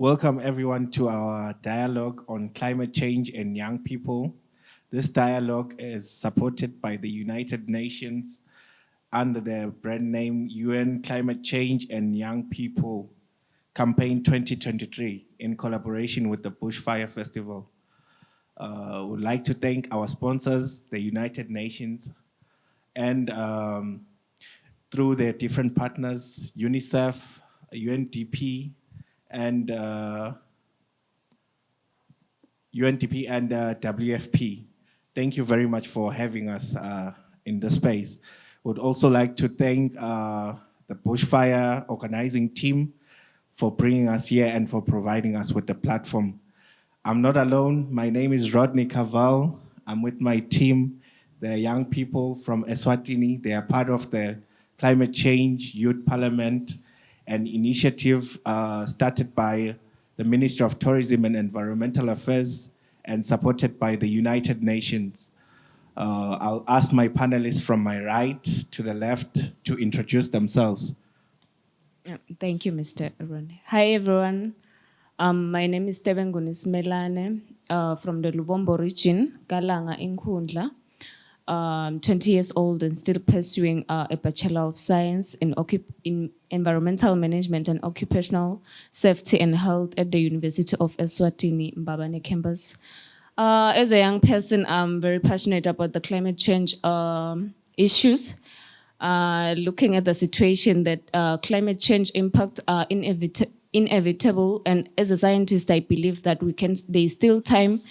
Welcome everyone to our dialogue on climate change and young people. This dialogue is supported by the United Nations under the brand name UN Climate Change and Young People Campaign 2023 in collaboration with the Bushfire Festival. We'd like to thank our sponsors, the United Nations, and through their different partners, UNICEF, UNDP, and WFP. Thank you very much for having us in the space. Would also like to thank the Bushfire organizing team for bringing us here and for providing us with the platform. I'm not alone. My name is Rodney Carval. I'm with my team, the young people from Eswatini. They are part of the Climate Change Youth Parliament, an initiative started by the Ministry of Tourism and Environmental Affairs and supported by the United Nations. I'll ask my panelists from my right to the left to introduce themselves. Thank you, Mr. Aaron. Hi, everyone. My name is Tebenguni Simelane from the Lubombo region, Galanga Inkundla. 20 years old and still pursuing a Bachelor of Science in Environmental Management and Occupational Safety and Health at the University of Eswatini, Mbabane campus. As a young person, I'm very passionate about the climate change issues. Looking at the situation that climate change impacts are inevitable, and as a scientist, I believe that there's still time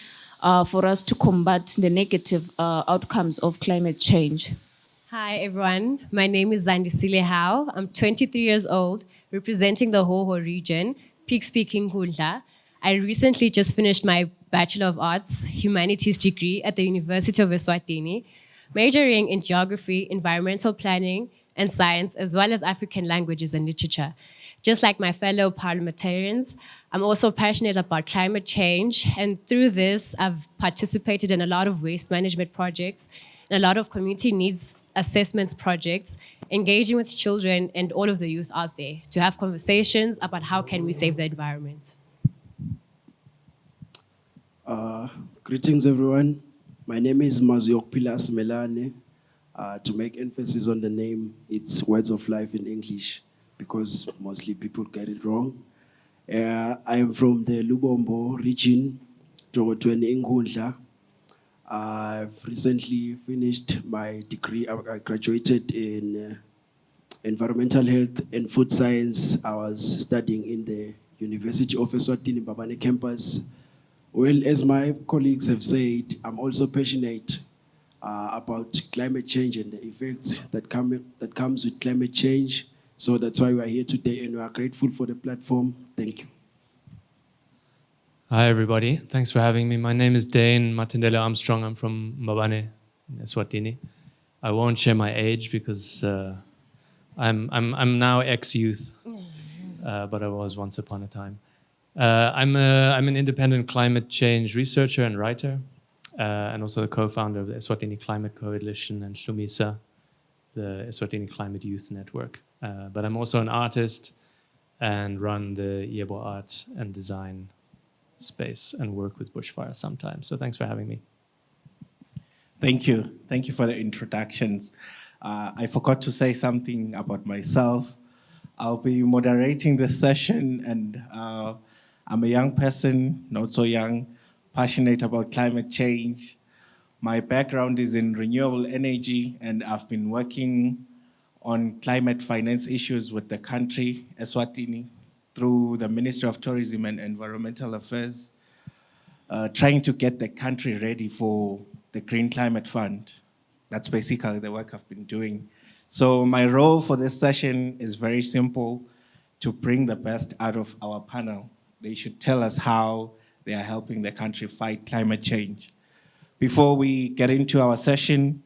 for us to combat the negative outcomes of climate change. Hi everyone, my name is Zandisile Howe. I'm 23 years old, representing the Hoho region, Peak-speaking Kundla. I recently just finished my Bachelor of Arts Humanities degree at the University of Eswatini, majoring in geography, environmental planning, and science, as well as African languages and literature. Just like my fellow parliamentarians, I'm also passionate about climate change, and through this, I've participated in a lot of waste management projects and a lot of community needs assessments projects, engaging with children and all of the youth out there to have conversations about how can we save the environment. Greetings, everyone. My name is Mazw'okuphila Simelane. To make emphasis on the name, it's Words of Life in English, because mostly people get it wrong. I am from the Lubombo region, Togotweni Inkundla. I've recently finished my degree. I graduated in environmental health and food science. I was studying in the University of Eswatini, Mbabane campus. Well, as my colleagues have said, I'm also passionate about climate change and the effects that comes with climate change. So that's why we are here today, and we are grateful for the platform. Thank you. Hi, everybody. Thanks for having me. My name is Dane Armstrong. I'm from Mbabane, Eswatini. I won't share my age because I'm now ex-youth, but I was once upon a time. I'm an independent climate change researcher and writer, and also the co-founder of the Eswatini Climate Coalition and Hlumisa, the Eswatini Climate Youth Network. But I'm also an artist and run the Yebo Art and Design space and work with Bushfire sometimes. So thanks for having me. Thank you. Thank you for the introductions. I forgot to say something about myself. I'll be moderating this session, and I'm a young person, not so young, passionate about climate change. My background is in renewable energy, and I've been working on climate finance issues with the country, Eswatini, through the Ministry of Tourism and Environmental Affairs, trying to get the country ready for the Green Climate Fund. That's basically the work I've been doing. So my role for this session is very simple: to bring the best out of our panel. They should tell us how they are helping the country fight climate change. Before we get into our session,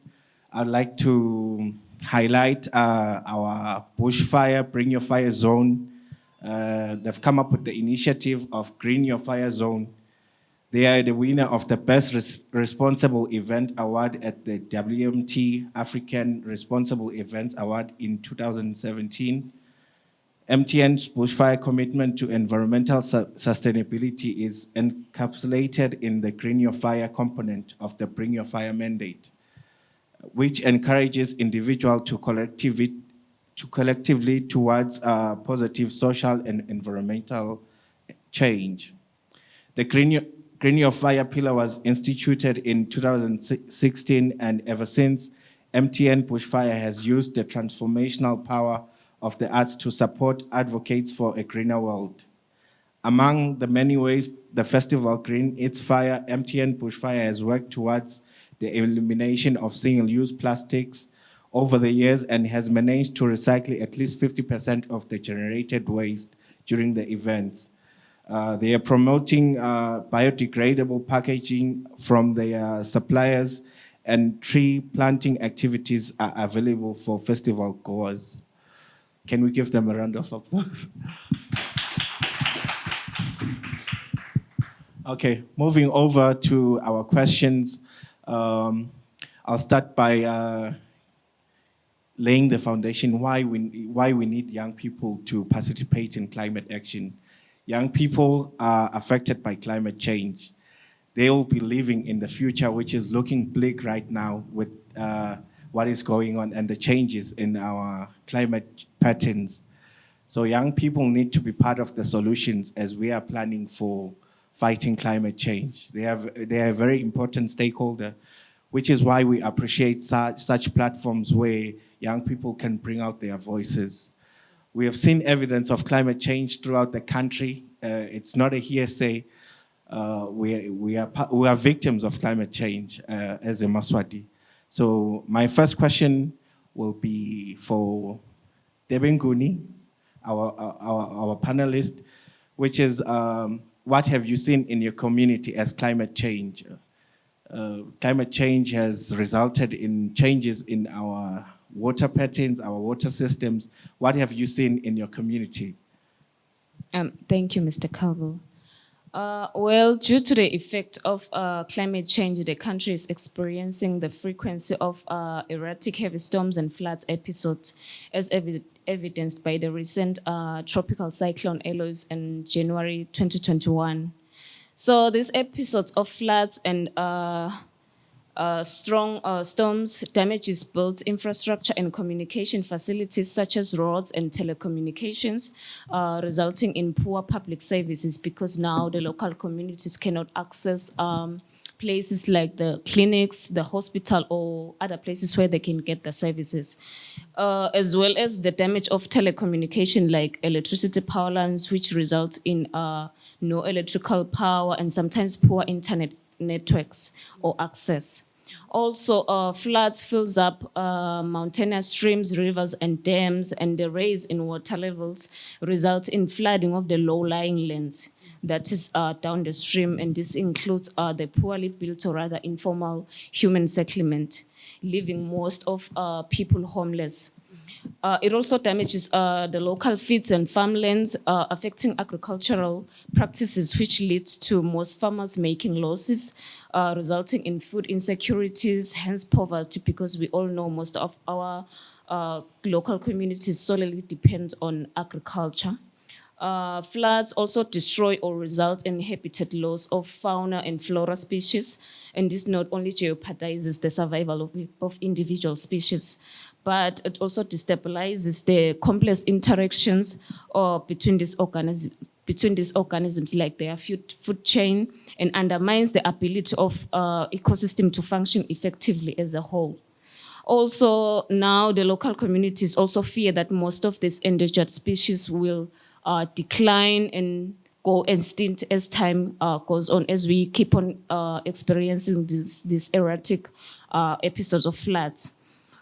I'd like to highlight our Bushfire Bring Your Fire Zone. They've come up with the initiative of Green Your Fire Zone. They are the winner of the Best Responsible Event Award at the WMT African Responsible Events Award in 2017. MTN's Bushfire commitment to environmental sustainability is encapsulated in the Green Your Fire component of the Bring Your Fire mandate, which encourages individuals to collectively towards positive social and environmental change. The Green Your Fire pillar was instituted in 2016, and ever since, MTN Bushfire has used the transformational power of the arts to support advocates for a greener world. Among the many ways the festival Green Its Fire, MTN Bushfire has worked towards the elimination of single-use plastics over the years and has managed to recycle at least 50% of the generated waste during the events. They are promoting biodegradable packaging from their suppliers, and tree planting activities are available for festival goers. Can we give them a round of applause? Okay, moving over to our questions. I'll start by laying the foundation why we need young people to participate in climate action. Young people are affected by climate change. They will be living in the future, which is looking bleak right now with what is going on and the changes in our climate patterns. So young people need to be part of the solutions as we are planning for fighting climate change. They are a very important stakeholder, which is why we appreciate such platforms where young people can bring out their voices. We have seen evidence of climate change throughout the country. It's not a hearsay. We are victims of climate change as a Maswati. So my first question will be for Tebenguni, our panelist, which is what have you seen in your community as climate change? Climate change has resulted in changes in our water patterns, our water systems. What have you seen in your community? Thank you, Mr. Carval. Well, due to the effect of climate change, the country is experiencing the frequency of erratic heavy storms and floods episodes, as evidenced by the recent tropical cyclone Eloise in January 2021. So these episodes of floods and strong storms damages built infrastructure and communication facilities such as roads and telecommunications, resulting in poor public services because now the local communities cannot access places like the clinics, the hospital, or other places where they can get the services, as well as the damage of telecommunication like electricity power lines, which result in no electrical power and sometimes poor internet networks or access. Also, floods fills up mountainous streams, rivers, and dams, and the rise in water levels result in flooding of the low-lying lands that is down the stream, and this includes the poorly built or rather informal human settlement, leaving most of people homeless. It also damages the local fields and farmlands, affecting agricultural practices, which leads to most farmers making losses, resulting in food insecurities, hence poverty, because we all know most of our local communities solely depend on agriculture. Floods also destroy or result in habitat loss of fauna and flora species, and this not only jeopardizes the survival of individual species, but it also destabilizes the complex interactions between these organisms like their food chain, and undermines the ability of ecosystem to function effectively as a whole. Also, now the local communities also fear that most of these endangered species will decline and go extinct as time goes on, as we keep on experiencing these erratic episodes of floods.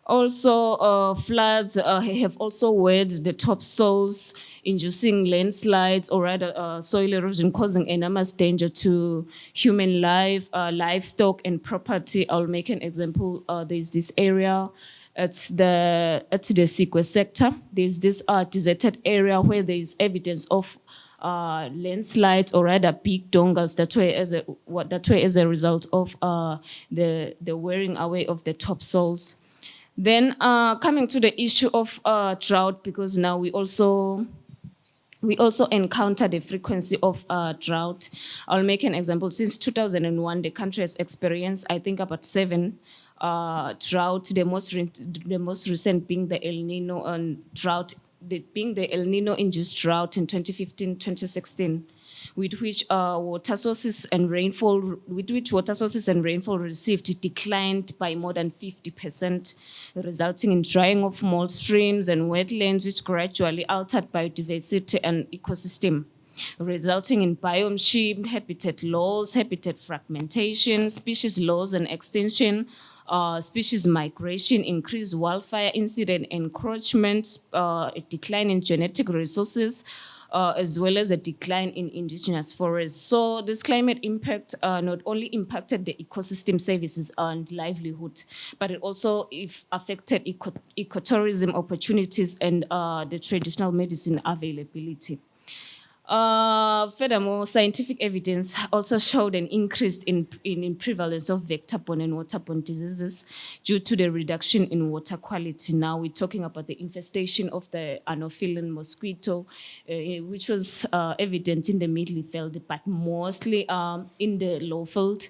Also, floods have also weighed the topsoils, inducing landslides or rather soil erosion, causing enormous danger to human life, livestock, and property. I'll make an example. There's this area. It's the Sikwe sector. There's this deserted area where there is evidence of landslides or rather big dongas that way as a result of the wearing away of the topsoils. Then coming to the issue of drought, because now we also We also encounter the frequency of drought. I'll make an example. Since 2001, the country has experienced, I think, about 7 drought. The most recent being the El Nino drought, being the El Nino-induced drought in 2015-2016, with which water sources and rainfall received declined by more than 50%, resulting in drying of more streams and wetlands, which gradually altered biodiversity and ecosystem, resulting in biome shift, habitat loss, habitat fragmentation, species loss and extinction, species migration, increased wildfire incident encroachment, a decline in genetic resources, as well as a decline in indigenous forests. So this climate impact not only impacted the ecosystem services and livelihood, but it also affected ecotourism opportunities and the traditional medicine availability. Furthermore, scientific evidence also showed an increase in prevalence of vector-borne and waterborne diseases due to the reduction in water quality. Now we're talking about the infestation of the Anopheles mosquito, which was evident in the Middelveld, but mostly in the Lowveld,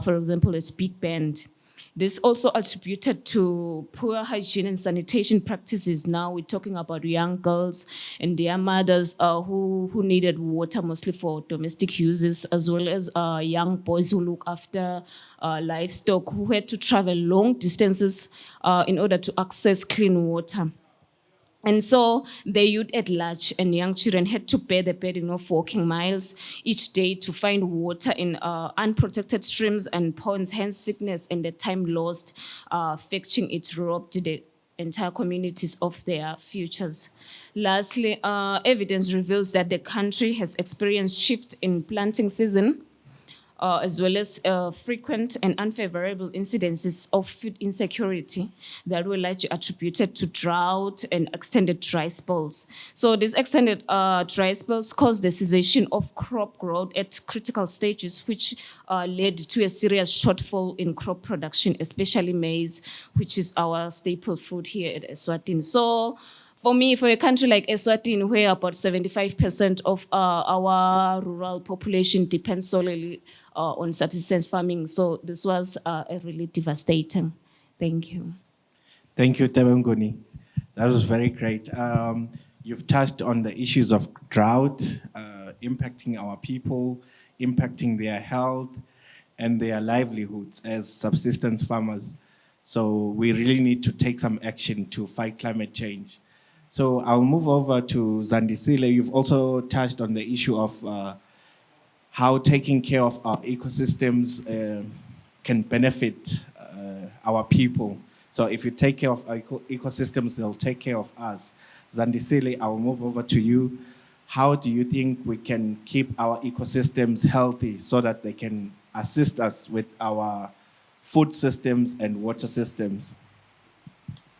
for example, it's Big Bend. This also attributed to poor hygiene and sanitation practices. Now we're talking about young girls and their mothers who needed water mostly for domestic uses, as well as young boys who look after livestock who had to travel long distances in order to access clean water. And so the youth at large and young children had to bear the burden of walking miles each day to find water in unprotected streams and ponds, hence sickness and the time lost fetching it robbed the entire communities of their futures. Lastly, evidence reveals that the country has experienced shift in planting season, as well as frequent and unfavorable incidences of food insecurity that were largely attributed to drought and extended dry spells. So these extended dry spells caused the cessation of crop growth at critical stages, which led to a serious shortfall in crop production, especially maize, which is our staple food here at Eswatini. So for me, for a country like Eswatini, where about 75% of our rural population depends solely on subsistence farming, so this was really devastating. Thank you. Thank you, Tebenguni. That was very great. You've touched on the issues of drought impacting our people, impacting their health and their livelihoods as subsistence farmers. So we really need to take some action to fight climate change. So I'll move over to Zandisile. You've also touched on the issue of how taking care of our ecosystems can benefit our people. So if you take care of our ecosystems, they'll take care of us. Zandisile, I'll move over to you. How do you think we can keep our ecosystems healthy so that they can assist us with our food systems and water systems?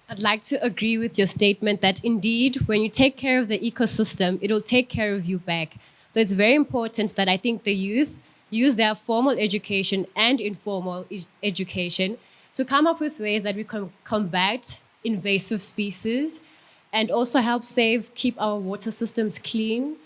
I'd like to agree with your statement that indeed, when you take care of the ecosystem, it'll take care of you back. So it's very important that I think the youth use their formal education and informal education to come up with ways that we can combat invasive species and also help keep our water systems clean,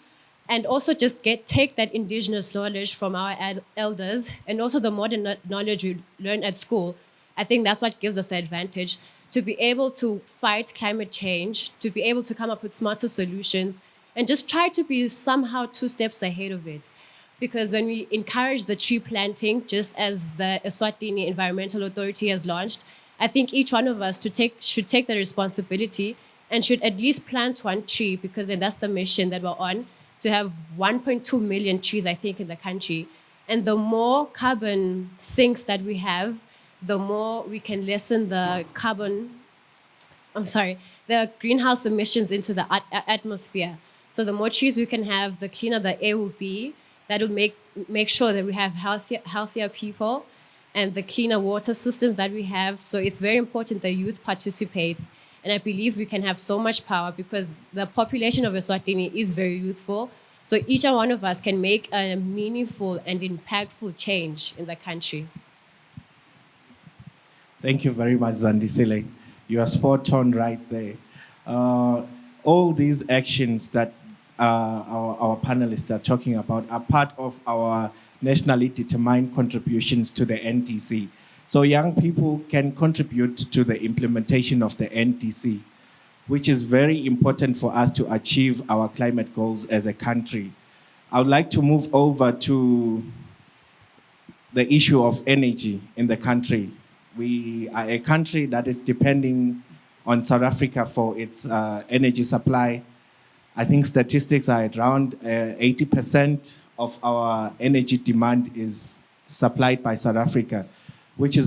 and also just take that indigenous knowledge from our elders and also the modern knowledge we learn at school. I think that's what gives us the advantage to be able to fight climate change, to be able to come up with smarter solutions, and just try to be somehow 2 steps ahead of it. Because when we encourage the tree planting, just as the Eswatini Environmental Authority has launched, I think each one of us should take the responsibility and should at least plant 1 tree, because then that's the mission that we're on, to have 1.2 million trees, I think, in the country. And the more carbon sinks that we have, the more we can lessen the the greenhouse emissions into the atmosphere. So the more trees we can have, the cleaner the air will be. That will make sure that we have healthier people and the cleaner water systems that we have. So it's very important that youth participates. And I believe we can have so much power because the population of Eswatini is very youthful. So each one of us can make a meaningful and impactful change in the country. Thank you very much, Zandisile. You are spot on right there. All these actions that our panelists are talking about are part of our nationally determined contributions to the NDC. So young people can contribute to the implementation of the NDC, which is very important for us to achieve our climate goals as a country. I would like to move over to the issue of energy in the country. We are a country that is depending on South Africa for its energy supply. I think statistics are at around 80% of our energy demand is supplied by South Africa, which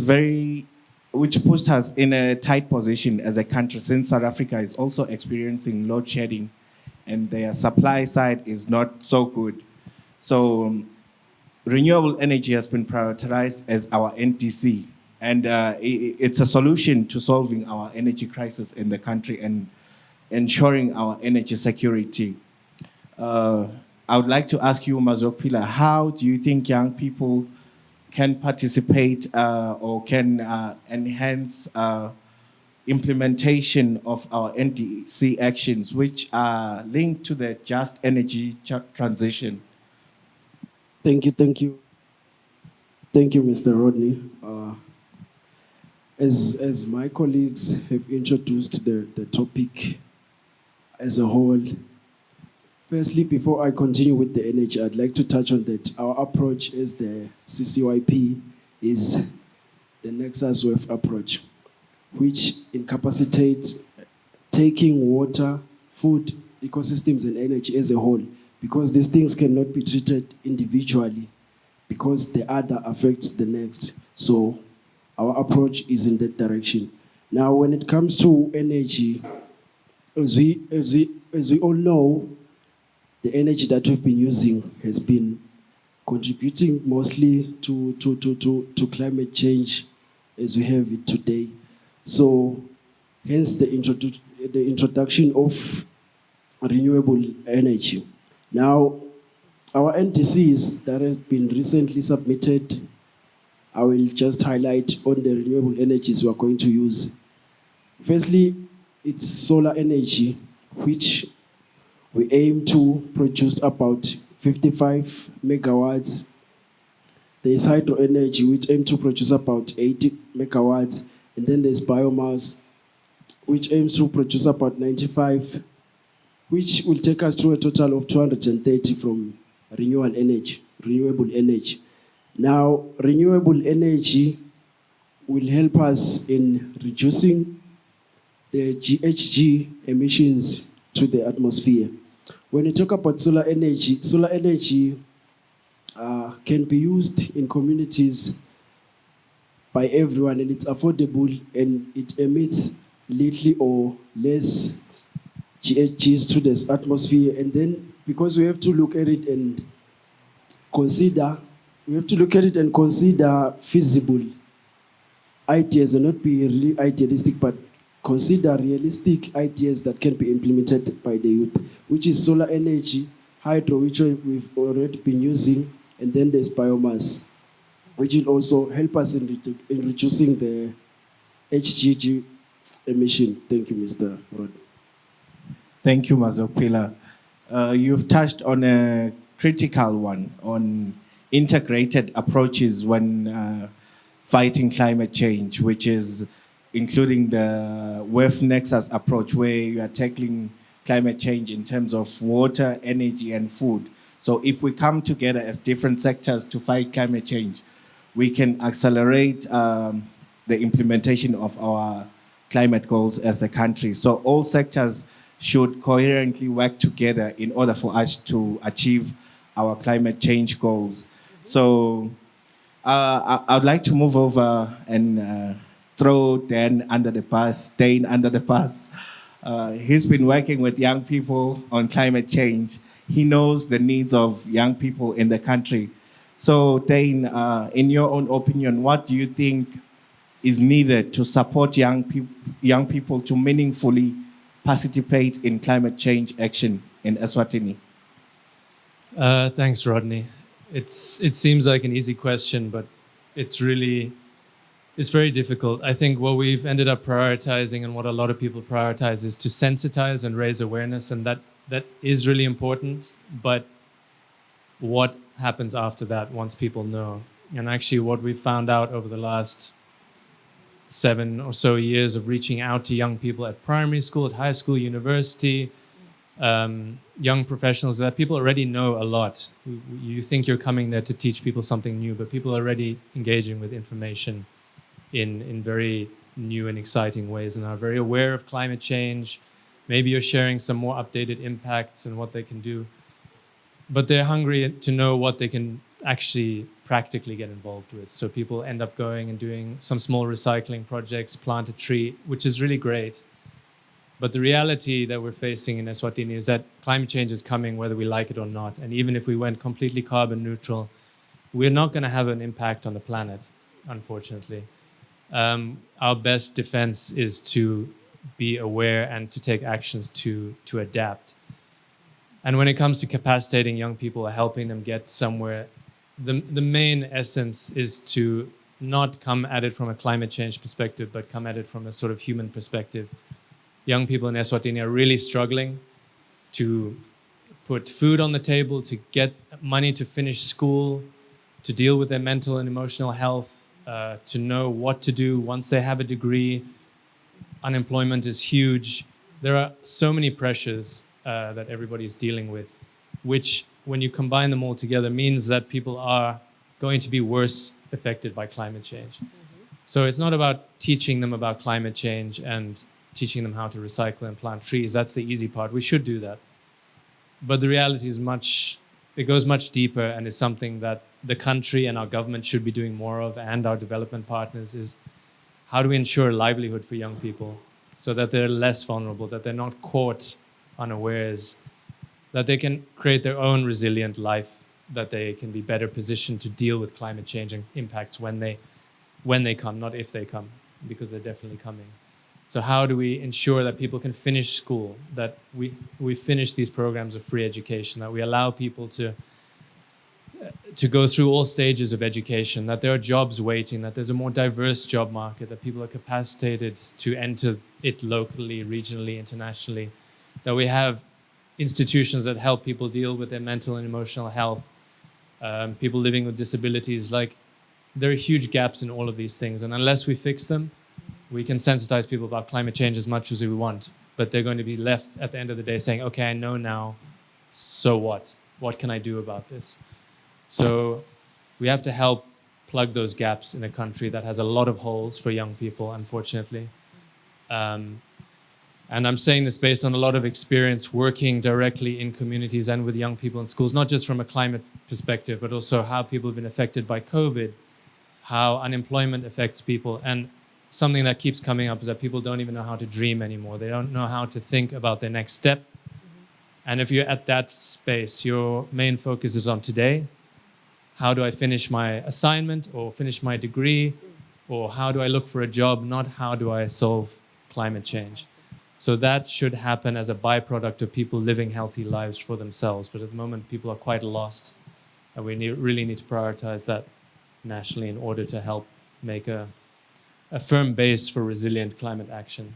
puts us in a tight position as a country, since South Africa is also experiencing load shedding and their supply side is not so good. So renewable energy has been prioritized as our NDC, and it's a solution to solving our energy crisis in the country and ensuring our energy security. I would like to ask you, Mazw'okuphila, how do you think young people can participate or can enhance implementation of our NDC actions, which are linked to the just energy transition? Thank you, Mr. Rodney. As my colleagues have introduced the topic as a whole, firstly, before I continue with the energy, I'd like to touch on that our approach as the CCYP is the Nexus Wave approach, which incapacitates taking water, food, ecosystems, and energy as a whole, because these things cannot be treated individually, because the other affects the next. So our approach is in that direction. Now, when it comes to energy, as we all know, the energy that we've been using has been contributing mostly to climate change as we have it today. So hence the introduction of renewable energy. Now, our NDCs that have been recently submitted, I will just highlight on the renewable energies we are going to use. Firstly, it's solar energy, which we aim to produce about 55 megawatts. There is hydro energy, which aim to produce about 80 megawatts. And then there's biomass, which aims to produce about 95, which will take us to a total of 230 from renewable energy. Now, renewable energy will help us in reducing the GHG emissions to the atmosphere. When you talk about solar energy can be used in communities by everyone, and it's affordable, and it emits little or less GHGs to the atmosphere. And then, because we have to look at it and consider feasible ideas, and not be really idealistic, but consider realistic ideas that can be implemented by the youth, which is solar energy, hydro, which we've already been using, and then there's biomass, which will also help us in reducing the HGG emission. Thank you, Mr. Rod. Thank you, Mazw'okuphila. You've touched on a critical one, on integrated approaches when fighting climate change, which is including the Wave Nexus approach, where you are tackling climate change in terms of water, energy, and food. So if we come together as different sectors to fight climate change, we can accelerate the implementation of our climate goals as a country. So all sectors should coherently work together in order for us to achieve our climate change goals. So I'd like to move over and throw Dane under the bus. He's been working with young people on climate change. He knows the needs of young people in the country. So Dane, in your own opinion, what do you think is needed to support young people to meaningfully participate in climate change action in Eswatini? Thanks, Rodney. It seems like an easy question, but it's very difficult. I think what we've ended up prioritizing, and what a lot of people prioritize, is to sensitize and raise awareness, and that is really important, but what happens after that once people know? And actually what we found out over the last 7 or so years of reaching out to young people at primary school, at high school, university, young professionals, that people already know a lot. You think you're coming there to teach people something new, but people are already engaging with information in very new and exciting ways and are very aware of climate change. Maybe you're sharing some more updated impacts and what they can do, but they're hungry to know what they can actually practically get involved with. So people end up going and doing some small recycling projects, plant a tree, which is really great. But the reality that we're facing in Eswatini is that climate change is coming whether we like it or not. And even if we went completely carbon neutral, we're not going to have an impact on the planet, unfortunately. Our best defense is to be aware and to take actions to adapt. And when it comes to capacitating young people or helping them get somewhere, the main essence is to not come at it from a climate change perspective, but come at it from a sort of human perspective. Young people in Eswatini are really struggling to put food on the table, to get money to finish school, to deal with their mental and emotional health, to know what to do once they have a degree. Unemployment is huge. There are so many pressures that everybody is dealing with, which, when you combine them all together, means that people are going to be worse affected by climate change. So it's not about teaching them about climate change and teaching them how to recycle and plant trees. That's the easy part. We should do that. But the reality is it goes much deeper, and is something that the country and our government should be doing more of, and our development partners, is how do we ensure livelihood for young people so that they're less vulnerable, that they're not caught unawares, that they can create their own resilient life, that they can be better positioned to deal with climate change and impacts when they come, not if they come, because they're definitely coming. So how do we ensure that people can finish school, that we finish these programs of free education, that we allow people to go through all stages of education, that there are jobs waiting, that there's a more diverse job market, that people are capacitated to enter it locally, regionally, internationally, that we have institutions that help people deal with their mental and emotional health, people living with disabilities. Like, there are huge gaps in all of these things, and unless we fix them, we can sensitize people about climate change as much as we want, but they're going to be left at the end of the day saying, okay, I know now, so what? What can I do about this? So we have to help plug those gaps in a country that has a lot of holes for young people, unfortunately. And I'm saying this based on a lot of experience working directly in communities and with young people in schools, not just from a climate perspective, but also how people have been affected by COVID, how unemployment affects people. And something that keeps coming up is that people don't even know how to dream anymore. They don't know how to think about their next step. And if you're at that space, your main focus is on today. How do I finish my assignment or finish my degree? Or how do I look for a job? Not how do I solve climate change? So that should happen as a byproduct of people living healthy lives for themselves. But at the moment, people are quite lost. And we really need to prioritize that nationally in order to help make a firm base for resilient climate action.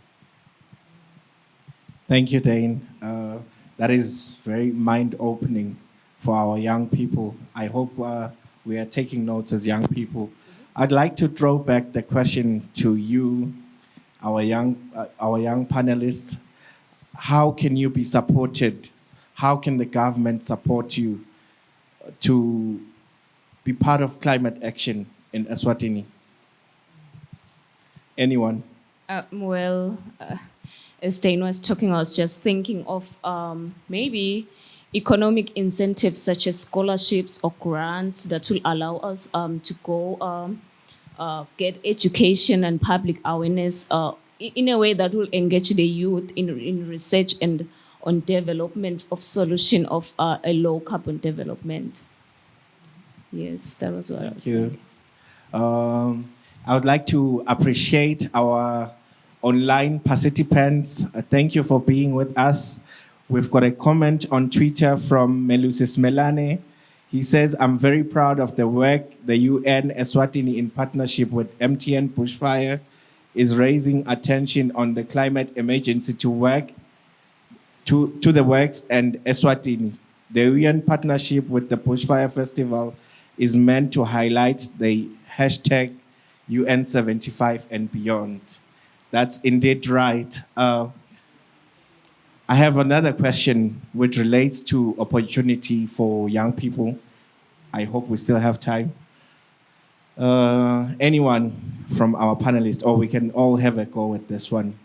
Thank you, Dane. That is very mind-opening for our young people. I hope we are taking notes as young people. I'd like to throw back the question to you, our young panelists. How can you be supported? How can the government support you to be part of climate action in Eswatini? Anyone? As Dane was talking, I was just thinking of maybe economic incentives such as scholarships or grants that will allow us to go get education and public awareness in a way that will engage the youth in research and on development of solution of a low carbon development. Yes, that was what I was thinking. I would like to appreciate our online participants. Thank you for being with us. We've got a comment on Twitter from Melusi Simelane. He says, I'm very proud of the work the UN Eswatini, in partnership with MTN Bushfire, is raising attention on the climate emergency to work to the works and Eswatini. The UN partnership with the Bushfire Festival is meant to highlight the hashtag UN75 and beyond. That's indeed right. I have another question which relates to opportunity for young people. I hope we still have time. Anyone from our panelists, or we can all have a go at this one.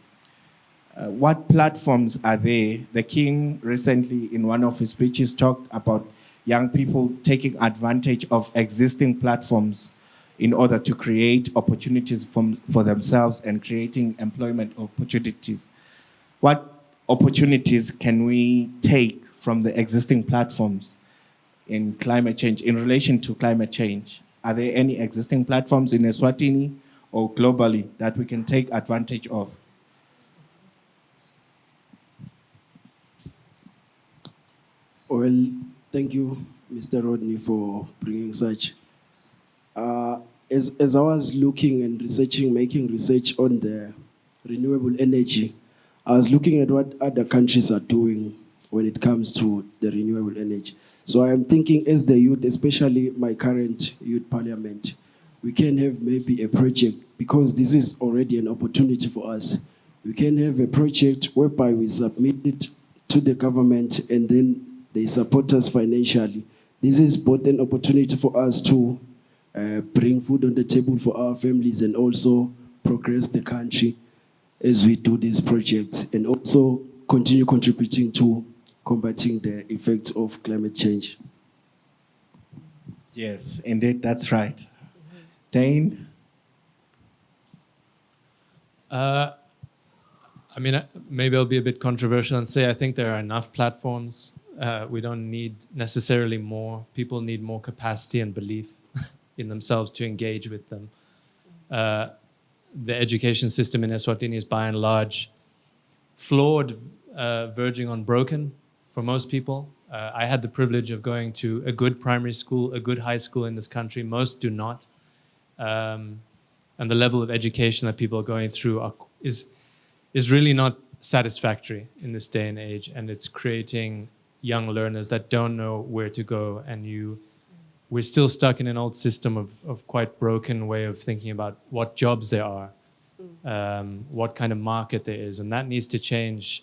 What platforms are there? The King recently, in one of his speeches, talked about young people taking advantage of existing platforms in order to create opportunities for themselves and creating employment opportunities. What opportunities can we take from the existing platforms in climate change, in relation to climate change? Are there any existing platforms in Eswatini or globally that we can take advantage of? Well, thank you, Mr. Rodney, for bringing such. As I was looking and researching, making research on the renewable energy, I was looking at what other countries are doing when it comes to the renewable energy. So I am thinking, as the youth, especially my current youth parliament, we can have maybe a project, because this is already an opportunity for us. We can have a project whereby we submit it to the government and then they support us financially. This is both an opportunity for us to bring food on the table for our families and also progress the country as we do these projects, and also continue contributing to combating the effects of climate change. Yes, indeed, that's right. Dane? I mean, maybe I'll be a bit controversial and say I think there are enough platforms. We don't need necessarily more. People need more capacity and belief in themselves to engage with them. The education system in Eswatini is by and large flawed, verging on broken for most people. I had the privilege of going to a good primary school, a good high school in this country. Most do not. And the level of education that people are going through is really not satisfactory in this day and age. And it's creating young learners that don't know where to go. And we're still stuck in an old system of quite broken way of thinking about what jobs there are, what kind of market there is. And that needs to change.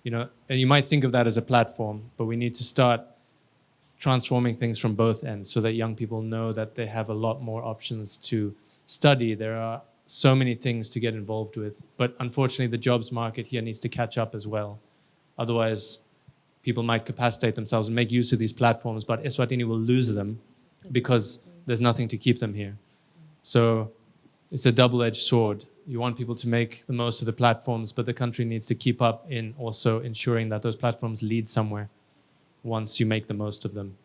You know, and you might think of that as a platform, but we need to start transforming things from both ends so that young people know that they have a lot more options to study. There are so many things to get involved with, but unfortunately the jobs market here needs to catch up as well. Otherwise, people might capacitate themselves and make use of these platforms, but Eswatini will lose them because there's nothing to keep them here. So it's a double-edged sword. You want people to make the most of the platforms, but the country needs to keep up in also ensuring that those platforms lead somewhere once you make the most of them.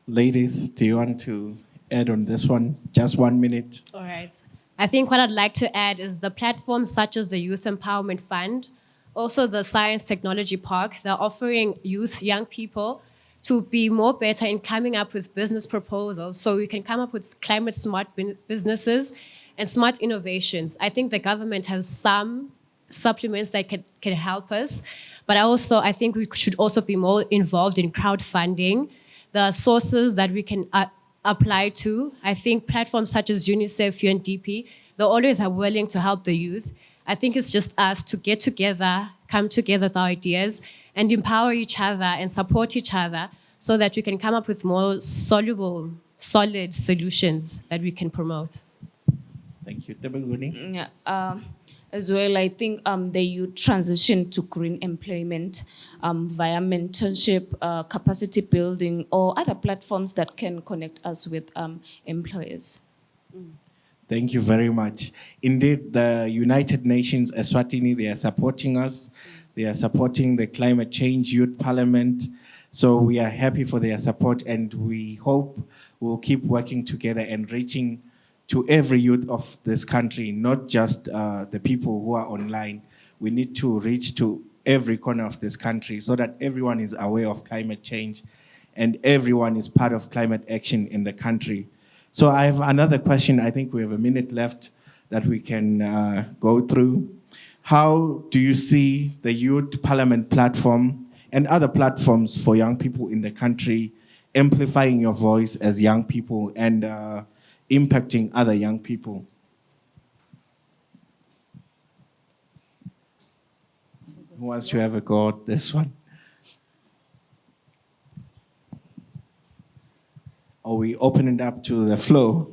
Ladies, do you want to add on this one? Just 1 minute. All right. I think what I'd like to add is the platforms such as the Youth Empowerment Fund, also the Science Technology Park, they're offering young people to be more better in coming up with business proposals so we can come up with climate smart businesses and smart innovations. I think the government has some supplements that can help us, but I think we should also be more involved in crowdfunding, the sources that we can apply to. I think platforms such as UNICEF, UNDP, they always are willing to help the youth. I think it's just us to get together, come together with our ideas, and empower each other and support each other so that we can come up with more solid solutions that we can promote. Thank you. Tebenguni? Yeah, as well, I think the youth transition to green employment via mentorship, capacity building, or other platforms that can connect us with employers. Thank you very much. Indeed, the United Nations, Eswatini, they are supporting us. They are supporting the Climate Change Youth Parliament. So we are happy for their support, and we hope we'll keep working together and reaching to every youth of this country, not just the people who are online. We need to reach to every corner of this country so that everyone is aware of climate change and everyone is part of climate action in the country. So I have another question. I think we have a minute left that we can go through. how do you see the Youth Parliament platform and other platforms for young people in the country amplifying your voice as young people and impacting other young people? Who wants to have a go at this one? Or we open it up to the floor?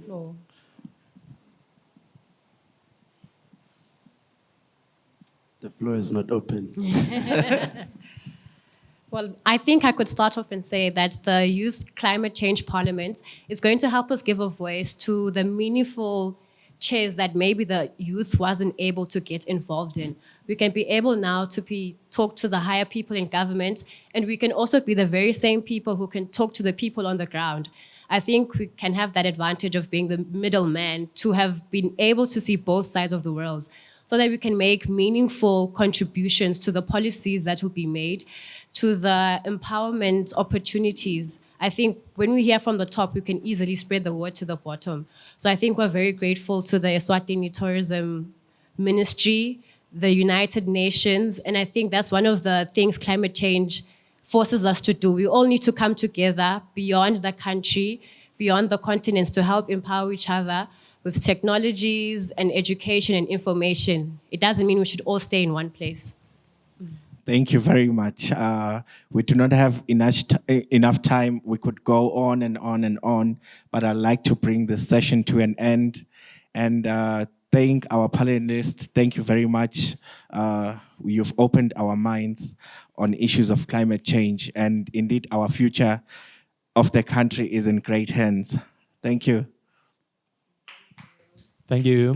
The floor is not open. Well, I think I could start off and say that the Youth Climate Change Parliament is going to help us give a voice to the meaningful chairs that maybe the youth wasn't able to get involved in. We can be able now to talk to the higher people in government, and we can also be the very same people who can talk to the people on the ground. I think we can have that advantage of being the middleman to have been able to see both sides of the world so that we can make meaningful contributions to the policies that will be made, to the empowerment opportunities. I think when we hear from the top, we can easily spread the word to the bottom. So I think we're very grateful to the Eswatini Tourism Ministry, the United Nations, and I think that's one of the things climate change forces us to do. We all need to come together beyond the country, beyond the continents, to help empower each other with technologies and education and information. It doesn't mean we should all stay in one place. Thank you very much. We do not have enough time. We could go on and on and on, but I'd like to bring this session to an end and thank our panelists. Thank you very much. You've opened our minds on issues of climate change, and indeed our future of the country is in great hands. Thank you. Thank you.